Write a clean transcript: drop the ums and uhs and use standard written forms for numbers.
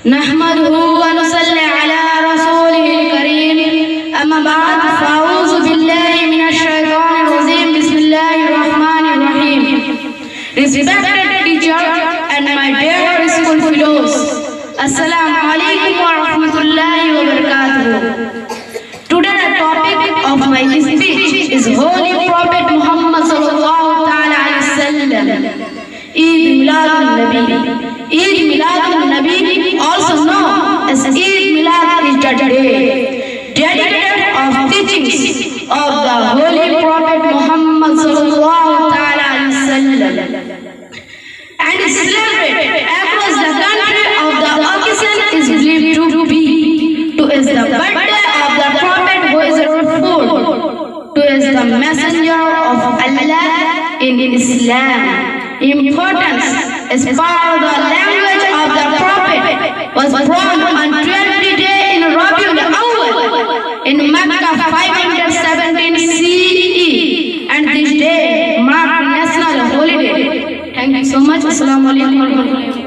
نحمده ونصلي على رسوله الكريم أما بعد فأعوذ بالله من الشيطان الرجيم بسم الله الرحمن الرحيم. Respected teacher and my dear school fellows, Assalamu alaikum wa rahmatullahi wa barakatuh. Today the topic of my speech is Holy Prophet Muhammad sallallahu ta'ala alayhi wa sallam. Eid Miladun Nabi. Eid Miladun Nabi, also known as Eid Milad, is the day dedicated of teachings of the Holy Prophet Muhammad sallallahu ta'ala alayhi wa sallam, and is celebrated across the country. Of the occasion is believed to be is the birthday of the Prophet who is Rasul, who is the messenger of Allah in Islam. Importance as part of the language of the Prophet was born on 12th day in Rabiul Awwal in Mecca 517 CE, and this day marked national holiday. Thank you so much. Assalamu alaikum.